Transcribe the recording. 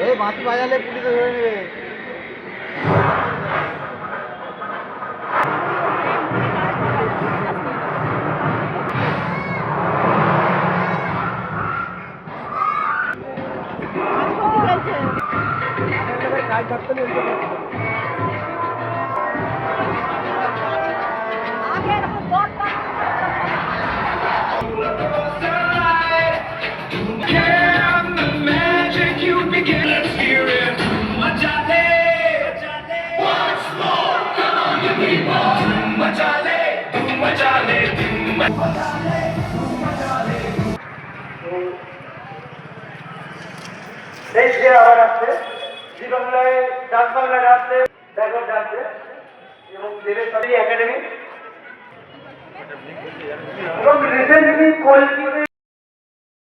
এই বাঁশি বাজালে পুলিশে ধরে নেবে। কাজ থাকতে দেশ দিয়ে আবার আসছে, জি বাংলায় ডাক বাংলায় আসছে, ব্যাকওয়ার্ড আসছে এবং দেবের সাথে একাডেমি এবং রিসেন্টলি কলকাতায়